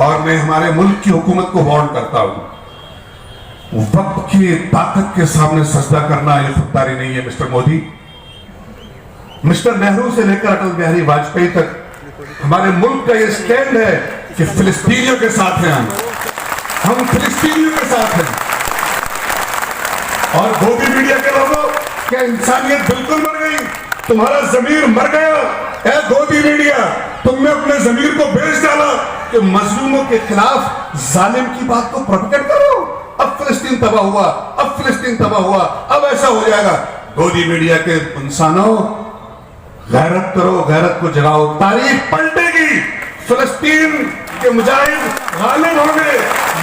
اور میں ہمارے ملک کی حکومت کو وارن کرتا ہوں، وقت کی طاقت کے سامنے سجدہ کرنا یہ خودداری نہیں ہے مسٹر مودی۔ مسٹر نہرو سے لے کر اٹل بہاری واجپئی تک ہمارے ملک کا یہ سٹینڈ ہے کہ فلسطینیوں کے ساتھ ہیں، ہم فلسطینیوں کے ساتھ ہیں۔ اور گودی میڈیا کے لوگوں، کیا انسانیت بالکل مر گئی؟ تمہارا ضمیر مر گیا؟ اے گودی میڈیا، تم نے اپنے ضمیر کو بیچ ڈالا کہ مظلوموں کے خلاف ظالم کی بات کو پروپیگیٹ کرو۔ اب فلسطین تباہ ہوا، اب فلسطین تباہ ہوا، اب ایسا ہو جائے گا۔ گودی میڈیا کے انسانوں، غیرت کرو، غیرت کو جگاؤ، تاریخ پلٹے گی، فلسطین کے مجاہد غالب ہوں گے،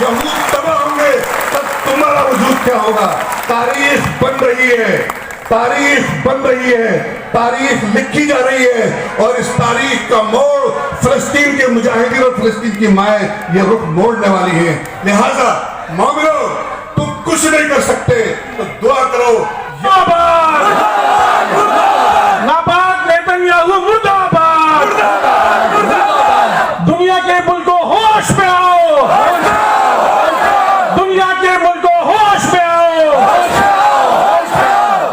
یہود تباہ ہوں گے، تب تمہارا وجود کیا ہوگا؟ تاریخ بن رہی ہے، تاریخ بن رہی ہے، تاریخ لکھی جا رہی ہے، اور اس تاریخ کا موڑ فلسطین کے مجاہدین اور فلسطین کی مائیں یہ رخ موڑنے والی ہیں۔ لہٰذا مومنو، تم کچھ نہیں کر سکتے تو دعا کرو۔ ناپاک نیتنیاہو مردہ آباد! دنیا کے ملکوں ہوش میں آؤ! دنیا کے ملکوں ہوش میں آؤ!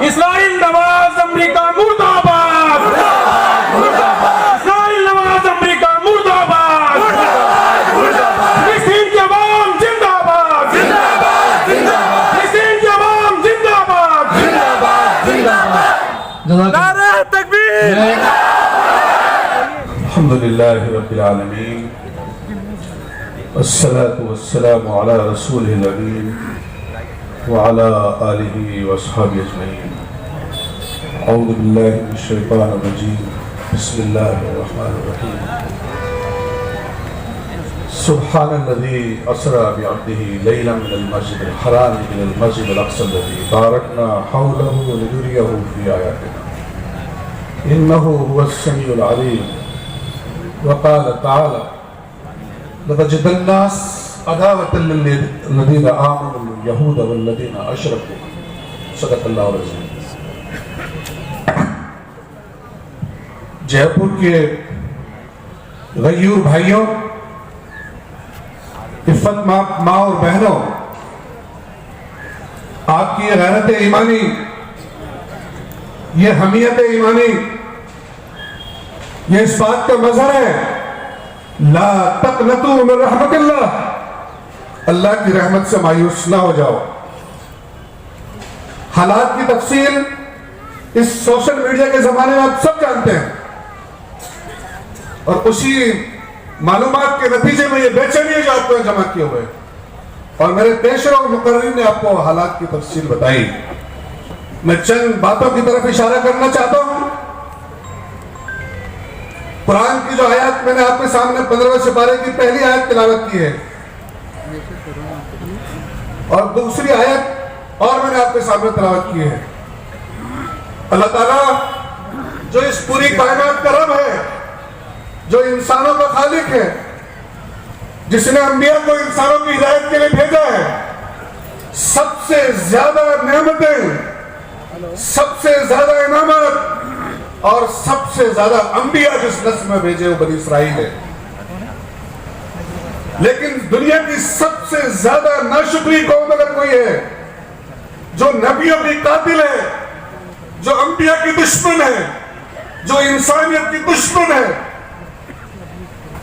اسرائیل نواز امریکہ مردہ آباد! اسرائیل نواز امریکہ مردہ آباد! فلسطین کے عوام زندہ آباد! فلسطین کے عوام زندہ آباد! نعرہ تکبیر! الحمدللہ رب العالمین، والصلاة والسلام علی رسول الامین وعلی آلہ واصحابہ اجمعین۔ اعوذ باللہ من الشیطان الرجیم، بسم اللہ الرحمن الرحیم۔ سبحان الذی اسری بعبدہ لیلا من المسجد الحرام الى المسجد الاقصی الذی بارکنا حولہ لنریہ فی آیاتنا انہ هو السمیع العلیم۔ وقال تعالی لتجد الناس عداوة للذین آمنوا اليہود والذین اشرکوا۔ صدق اللہ العظیم۔ جے پور کے غیور بھائیوں، عفت ماں اور بہنوں، آپ کی یہ غیرت ایمانی، یہ حمیت ایمانی، یہ اس بات کا مظہر ہے لا تقنطوا من رحمت اللہ، اللہ کی رحمت سے مایوس نہ ہو جاؤ۔ حالات کی تفصیل اس سوشل میڈیا کے زمانے میں آپ سب جانتے ہیں، اور اسی معلومات کے نتیجے میں یہ بے چینی جو آپ کو جمع کیے ہوئے، اور میرے پیشروں اور مقررین نے آپ کو حالات کی تفصیل بتائی۔ میں چند باتوں کی طرف اشارہ کرنا چاہتا ہوں۔ قرآن کی جو آیات میں نے آپ کے سامنے 15ویں سپارے کی پہلی آیت تلاوت کی ہے، اور دوسری آیت اور میں نے آپ کے سامنے تلاوت کی ہے۔ اللہ تعالیٰ جو اس پوری کائنات کا رب ہے، جو انسانوں کا خالق ہے، جس نے انبیاء کو انسانوں کی ہدایت کے لیے بھیجا ہے، سب سے زیادہ نعمتیں، سب سے زیادہ انعامات اور سب سے زیادہ انبیاء جس نسل میں بھیجے وہ بنی اسرائیل ہے۔ لیکن دنیا کی سب سے زیادہ ناشکری قوم اگر کوئی ہے، جو نبیوں کی قاتل ہے، جو انبیاء کی دشمن ہے، جو انسانیت کی دشمن ہے،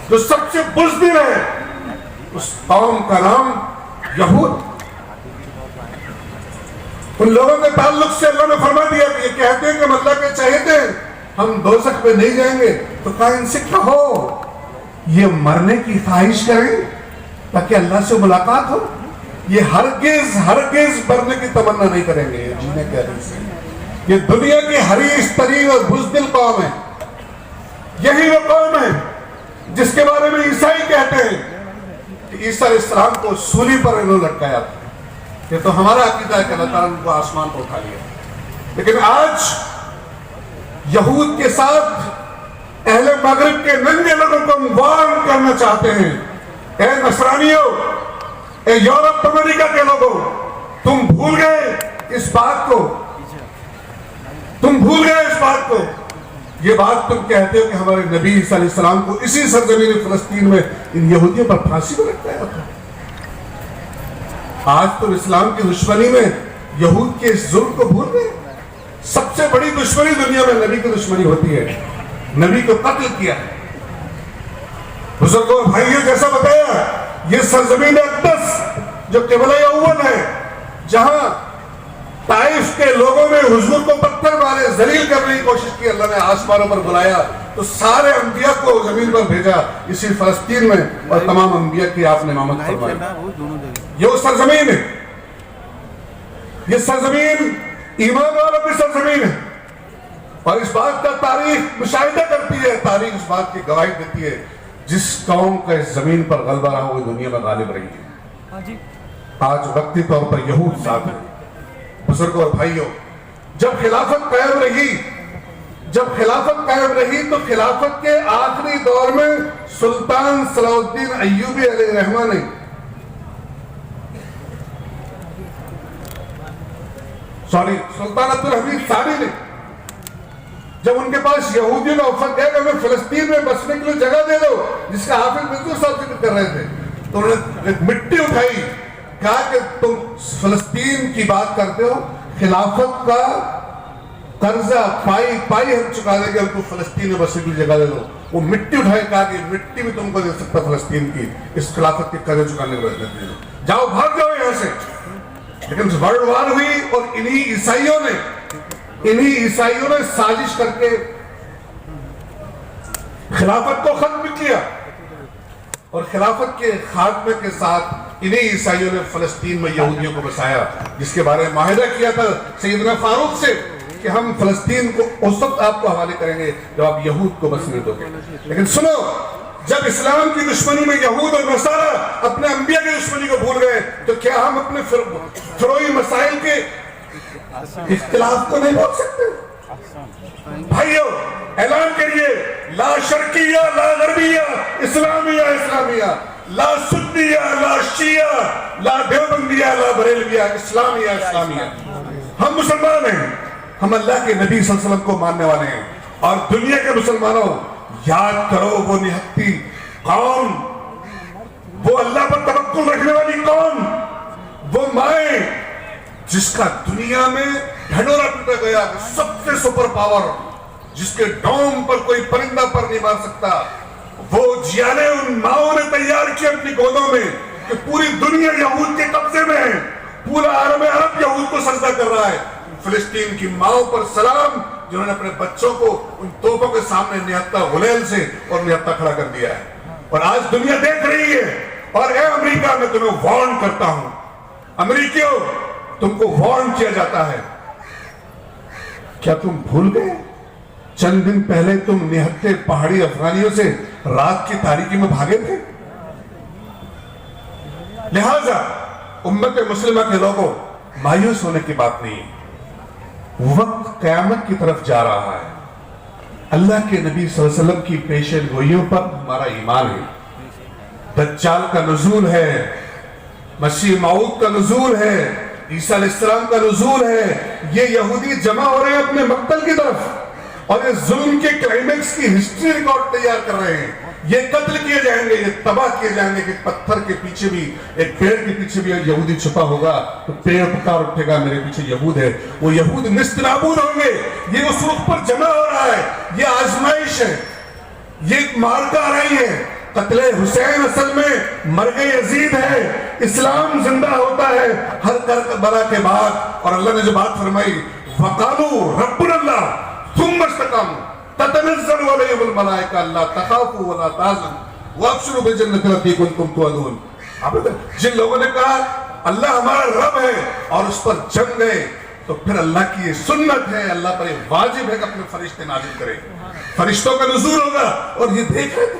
جو سب سے بزدل ہے، اس قوم کا نام یہود۔ ان لوگوں کے تعلق سے اللہ نے فرما دیا کہ یہ کہتے ہیں کہ ہم اللہ کے چاہتے ہیں، ہم دوزخ پہ نہیں جائیں گے، تو کہا ان سے کہو یہ مرنے کی خواہش کریں تاکہ اللہ سے ملاقات ہو۔ یہ ہرگز ہرگز مرنے کی تمنا نہیں کریں گے، یہ جینے کے حریص ہیں۔ یہ دنیا کی حریص ترین اور بزدل قوم ہے۔ یہی وہ قوم ہے جس کے بارے میں عیسائی کہتے ہیں کہ عیسیٰ علیہ السلام کو سولی پر انہوں نے لٹکایا تھا۔ یہ تو ہمارا عقیدہ ہے کہ اللہ تعالیٰ نے کو آسمان پر اٹھا لیا، لیکن آج یہود کے ساتھ اہل مغرب کے ننگے لوگوں کو ہم وارن کرنا چاہتے ہیں۔ اے نصرانیوں، اے یورپ امریکہ کے لوگوں، تم بھول گئے اس بات کو، تم بھول گئے اس بات کو یہ بات تم کہتے ہو کہ ہمارے نبی عیسیٰ علیہ السلام کو اسی سرزمین فلسطین میں ان یہودیوں پر پھانسی پر لٹکایا تھا۔ آج تم اسلام کی دشمنی میں یہود کے اس ظلم کو بھول گئے۔ سب سے بڑی دشمنی دنیا میں نبی کی دشمنی ہوتی ہے، نبی کو قتل کیا ہے۔ بزرگوں اور بھائیوں جیسا بتایا، یہ سرزمین اقدس جو قبلہ اول ہے، جہاں طائف کے لوگوں نے حضور کو پتھر مارے، ذلیل کرنے کی کوشش کی، اللہ نے آسمانوں پر بلایا تو سارے انبیاء کو زمین پر بھیجا اسی فلسطین میں، اور تمام انبیاء کی آپ نے امامت فرمائی۔ یہ وہ سرزمین ہے، یہ سرزمین ایمان والوں کی سرزمین ہے، اور اس بات کا تاریخ مشاہدہ کرتی ہے، تاریخ اس بات کی گواہی دیتی ہے، جس قوم کا اس زمین پر غلبہ رہا وہ دنیا میں غالب رہی ہے۔ آج وقتی طور پر یہود ساتھ ہیں۔ بزرگوں اور بھائیوں، جب خلافت قائم رہی تو خلافت کے آخری دور میں سلطان صلاح الدین ایوبی علیہ الرحمہ نے سلطان عبدالحمید ثانی نے، جب ان کے پاس یہودیوں کا وفد گیا کہ ہمیں فلسطین میں بسنے کے لیے جگہ دے دو، جس کا حافظ منظور صاحب ذکر کر رہے تھے، تو انہوں نے ایک مٹی اٹھائی، کہا کہ تم فلسطین کی بات کرتے ہو، خلافت کا قرضہ پائی ہم چکا دیں گے، ہم کو فلسطین میں بسنے کی جگہ دے دو۔ وہ مٹی اٹھائے، کہا کہ مٹی بھی تم کو دے سکتا فلسطین کی، اس خلافت کے قرضے چکانے کے بعد دے دو، جاؤ بھاگ جاؤ یہاں سے۔ لیکن ورلڈ وار ہوئی اور انہی عیسائیوں نے سازش کر کے خلافت کو ختم کیا، اور خلافت کے خاتمے کے ساتھ انہی عیسائیوں نے فلسطین میں یہودیوں کو بسایا، جس کے بارے میں معاہدہ کیا تھا سیدنا فاروق سے کہ ہم فلسطین کو اس وقت آپ کو حوالے کریں گے جب آپ یہود کو بسنے دو گے۔ لیکن سنو، جب اسلام کی دشمنی میں یہود اور نصارہ اپنے انبیاء کی دشمنی کو بھول گئے، تو کیا ہم اپنے فروعی مسائل کے اختلاف کو نہیں بول سکتے؟ بھائیو، اعلان کریے، لا شرقیہ لا غربیہ، اسلامیہ، لا سنیہ لا شیعہ، لا دیوبندیہ لا بریلویہ، اسلامیہ۔ ہم مسلمان ہیں، ہم اللہ کے نبی صلی اللہ علیہ وسلم کو ماننے والے ہیں، اور دنیا کے مسلمانوں یاد کرو وہ نہتی قوم، وہ اللہ پر توکل رکھنے والی قوم، وہ مائیں جس کا دنیا میں ڈھنڈورا پیٹا گیا، سب سے سپر پاور، جس کے ڈوم پر کوئی پرندہ پر نہیں مار سکتا، وہ جیانے ان ماؤں نے تیار کی اپنی گودوں میں کہ پوری دنیا یہود کے قبضے میں ہے، پورا عالم عرب یہود کو سجدہ کر رہا ہے۔ فلسطین کی ماؤں پر سلام، جنہوں نے اپنے بچوں کو ان توپوں کے سامنے نہتہ غلیل سے اور نہتہ کھڑا کر دیا ہے، اور آج دنیا دیکھ رہی ہے۔ اور اے امریکہ، میں تمہیں وارن کرتا ہوں، امریکیوں، تم کو وارن کیا جاتا ہے، کیا تم بھول گئے چند دن پہلے تم نہتے پہاڑی افغانیوں سے رات کی تاریکی میں بھاگے تھے؟ لہذا امت مسلمہ کے لوگوں، مایوس ہونے کی بات نہیں، وقت قیامت کی طرف جا رہا ہے۔ اللہ کے نبی صلی اللہ علیہ وسلم کی پیشن گوئیوں پر ہمارا ایمان ہے۔ دجال کا نزول ہے، مسیح موعود کا نزول ہے، عیسیٰ علیہ السلام کا نزول ہے۔ یہ یہودی جمع ہو رہے ہیں اپنے مقتل کی طرف، اور یہ ظلم کے کلائمیکس کی ہسٹری ریکارڈ تیار کر رہے ہیں۔ یہ قتل کیے جائیں گے، یہ تباہ کیے جائیں گے کہ پتھر کے پیچھے بھی، ایک پیڑ کے پیچھے بھی یہودی چھپا ہوگا تو پیڑ پکار اٹھے گا، میرے پیچھے یہود ہے، وہ یہود نست نابود ہوں گے۔ یہ اس رخ پر جمع ہو رہا ہے، یہ آزمائش ہے، یہ ایک مارکہ آ رہی ہے۔ قتل حسین اصل میں مرگ یزید ہے، اسلام زندہ ہوتا ہے ہر کربلا کے بعد۔ اور اللہ نے جو بات فرمائی، وَقَالُوا رَبُّنَا اللَّهُ ثُمَّ اسْتَقَامُوا تَتَنَزَّلُ عَلَيْهِمُ الْمَلَائِكَةُ أَلَّا تَخَافُوا وَلَا تَحْزَنُوا وَأَبْشِرُوا بِالْجَنَّةِ الَّتِي كُنتُمْ تُوعَدُونَ۔ جن لوگوں نے کہا اللہ ہمارا رب ہے اور اس پر جم گئے، تو پھر اللہ کی یہ سنت ہے، اللہ پر یہ واجب ہے کہ اپنے فرشتے نازل کرے، فرشتوں کا نزول ہوگا۔ اور یہ دیکھ رہے تھے،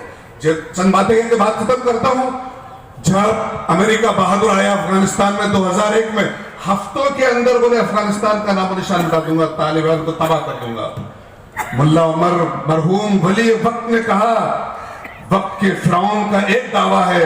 چند باتیں کہہ کے بات ختم کرتا ہوں۔ جب امریکہ بہادر آیا افغانستان میں 2001 میں، ہفتوں کے اندر بولے افغانستان کا نام و نشان مٹا دوں گا، طالبان کو تباہ کر دوں گا۔ ملا عمر مرحوم ولی وقت نے کہا، وقت کے فرعون کا ایک دعویٰ ہے